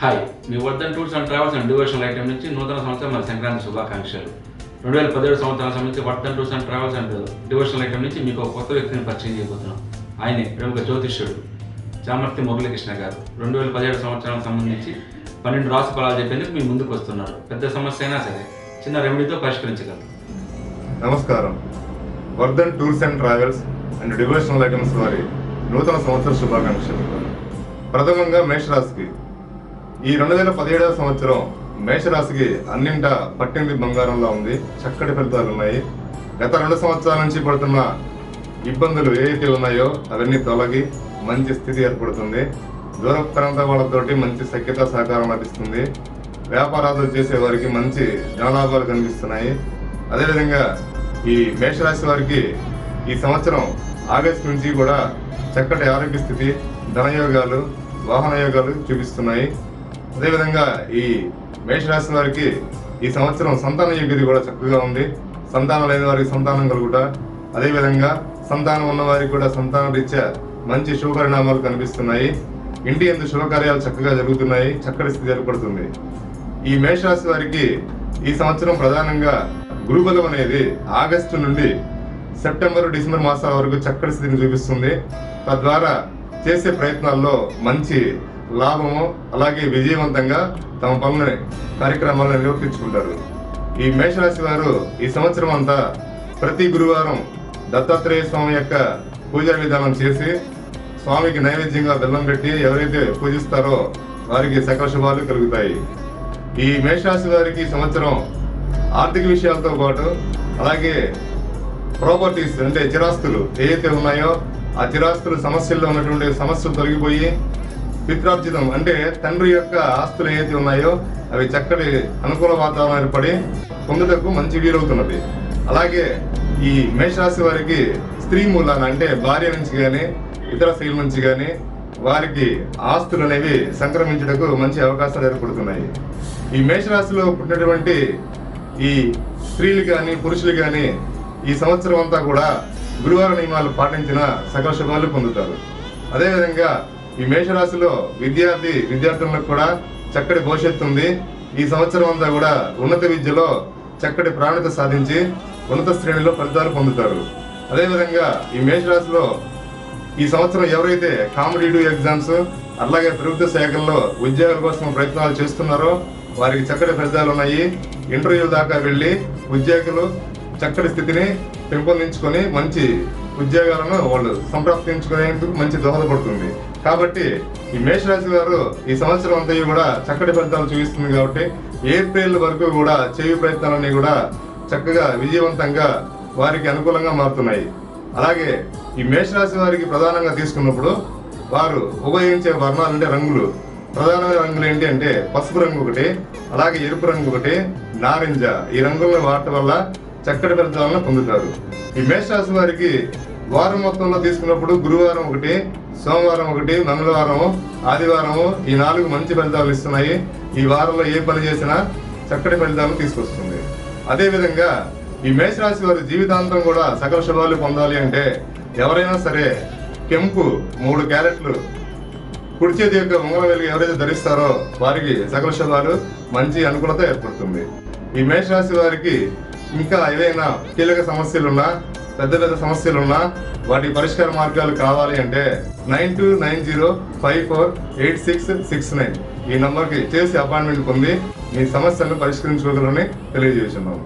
Hi, me Vardhan tours and travels and devotional item నుంచి నూతన సంవత్సరం మరియు సంక్రాంతి శుభాకాంక్షలు. 2017 సంవత్సరానికి సంబంధించి Vardhan tours and travels and devotional item నుంచి మీకు ఒక కొత్త వ్యక్తిని పరిచయం చేయబోతున్నాం. ఆయనే ప్రముఖ జ్యోతిష్యుడు చామర్తి మురళీకృష్ణ గారు. 2017 సంవత్సరానికి సంబంధించి 12 రాశి ఫలాలు చెప్పేందుకు మీ ముందుకు వస్తున్నారు. పెద్ద సమస్య అయినా సరే చిన్న రెమెడీతో పరిష్కరించగలరు. నమస్కారం. Vardhan tours and travels and devotional items వారి నూతన సంవత్సర శుభాకాంక్షలు. ప్రథమంగా మేషరాశికి ఈ 2017 సంవత్సరం మేషరాశికి అన్నింటా పట్టింది బంగారంలో ఉంది. చక్కటి ఫలితాలు ఉన్నాయి. గత 2 సంవత్సరాల నుంచి పడుతున్న ఇబ్బందులు ఏవైతే ఉన్నాయో అవన్నీ తొలగి మంచి స్థితి ఏర్పడుతుంది. దూర ప్రాంత వాళ్ళతోటి మంచి సఖ్యత సహకారం లభిస్తుంది. వ్యాపారాలు చేసే వారికి మంచి ధనలాభాలు కనిపిస్తున్నాయి. అదేవిధంగా ఈ మేషరాశి వారికి ఈ సంవత్సరం ఆగస్టు నుంచి కూడా చక్కటి ఆరోగ్య స్థితి, ధనయోగాలు, వాహన యోగాలు చూపిస్తున్నాయి. అదేవిధంగా ఈ మేషరాశి వారికి ఈ సంవత్సరం సంతాన యోగ్యత కూడా చక్కగా ఉంది. సంతానం లేని వారికి సంతానం కలుగుట, అదేవిధంగా సంతానం ఉన్న వారికి కూడా సంతాన రీత్యా మంచి శుభ పరిణామాలు కనిపిస్తున్నాయి. ఇంటి యందు శుభకార్యాలు చక్కగా జరుగుతున్నాయి. చక్కటి స్థితి ఏర్పడుతుంది. ఈ మేషరాశి వారికి ఈ సంవత్సరం ప్రధానంగా గురుబలం అనేది ఆగస్టు నుండి సెప్టెంబర్, డిసెంబర్ మాసాల వరకు చక్కటి స్థితిని చూపిస్తుంది. తద్వారా చేసే ప్రయత్నాల్లో మంచి లాభము, అలాగే విజయవంతంగా తమ పనులని కార్యక్రమాలను నిర్వర్తించుకుంటారు. ఈ మేషరాశి వారు ఈ సంవత్సరం అంతా ప్రతి గురువారం దత్తాత్రేయ స్వామి యొక్క పూజా విధానం చేసి స్వామికి నైవేద్యంగా బెల్లం పెట్టి ఎవరైతే పూజిస్తారో వారికి సకల శుభాలు కలుగుతాయి. ఈ మేషరాశి వారికి ఈ సంవత్సరం ఆర్థిక విషయాలతో పాటు అలాగే ప్రాపర్టీస్ అంటే చిరాస్తులు ఏవైతే ఉన్నాయో ఆ చిరాస్తులు సమస్యల్లో ఉన్నటువంటి సమస్యలు తొలగిపోయి పిత్రార్జితం అంటే తండ్రి యొక్క ఆస్తులు ఏవైతే ఉన్నాయో అవి చక్కటి అనుకూల వాతావరణం ఏర్పడి పొందుటకు మంచి వీలవుతున్నది. అలాగే ఈ మేషరాశి వారికి స్త్రీ మూలాన అంటే భార్య నుంచి కానీ ఇతర స్త్రీల నుంచి కానీ వారికి ఆస్తులు అనేవి సంక్రమించుటకు మంచి అవకాశాలు ఏర్పడుతున్నాయి. ఈ మేషరాశిలో పుట్టినటువంటి ఈ స్త్రీలు కానీ పురుషులు కానీ ఈ సంవత్సరం అంతా కూడా గురువార నియమాలు పాటించిన సకల శుభాలు పొందుతారు. అదేవిధంగా ఈ మేషరాశిలో విద్యార్థులకు కూడా చక్కటి భవిష్యత్తు ఉంది. ఈ సంవత్సరం అంతా కూడా ఉన్నత విద్యలో చక్కటి ప్రావీణ్యత సాధించి ఉన్నత శ్రేణిలో ఫలితాలు పొందుతారు. అదేవిధంగా ఈ మేషరాశిలో ఈ సంవత్సరం ఎవరైతే కాంపిటేటివ్ ఎగ్జామ్స్ అలాగే ప్రభుత్వ శాఖల్లో ఉద్యోగాల కోసం ప్రయత్నాలు చేస్తున్నారో వారికి చక్కటి ఫలితాలు ఉన్నాయి. ఇంటర్వ్యూ దాకా వెళ్ళి ఉద్యోగులు చక్కటి స్థితిని పెంపొందించుకొని మంచి ఉద్యోగాలను వాళ్ళు సంప్రాప్తించుకునేందుకు మంచి దోహదపడుతుంది. కాబట్టి ఈ మేషరాశి వారు ఈ సంవత్సరం అంతా కూడా చక్కటి ఫలితాలు చూపిస్తుంది. కాబట్టి ఏప్రిల్ వరకు కూడా చేయు ప్రయత్నాలన్నీ కూడా చక్కగా విజయవంతంగా వారికి అనుకూలంగా మారుతున్నాయి. అలాగే ఈ మేషరాశి వారికి ప్రధానంగా తీసుకున్నప్పుడు వారు ఉపయోగించే వర్ణాలు అంటే రంగులు, ప్రధానమైన రంగులు ఏంటి అంటే పసుపు రంగు ఒకటి, అలాగే ఎరుపు రంగు ఒకటి, నారింజ. ఈ రంగులను వాడటం వల్ల చక్కటి ఫలితాలను పొందుతారు. ఈ మేషరాశి వారికి వారం మొత్తంలో తీసుకున్నప్పుడు గురువారం ఒకటి, సోమవారం ఒకటి, మంగళవారం, ఆదివారం ఈ 4 మంచి ఫలితాలు ఇస్తున్నాయి. ఈ వారంలో ఏ పని చేసినా చక్కటి ఫలితాలను తీసుకొస్తుంది. అదేవిధంగా ఈ మేషరాశి వారి జీవితాంతం కూడా సకల శుభాలు పొందాలి అంటే ఎవరైనా సరే కెంపు 3 క్యారెట్లు కుడి చేతి యొక్క ఉంగరం వెలుగు ఎవరైతే ధరిస్తారో వారికి సకల శుభాలు, మంచి అనుకూలత ఏర్పడుతుంది. ఈ మేషరాశి వారికి ఇంకా ఏవైనా కీలక సమస్యలున్నా పెద్ద సమస్యలున్నా వాటి పరిష్కార మార్గాలు కావాలి అంటే 9290548669 ఈ నంబర్కి చేసి అపాయింట్మెంట్ పొంది మీ సమస్యలను పరిష్కరించుకోగలని తెలియజేస్తున్నాము.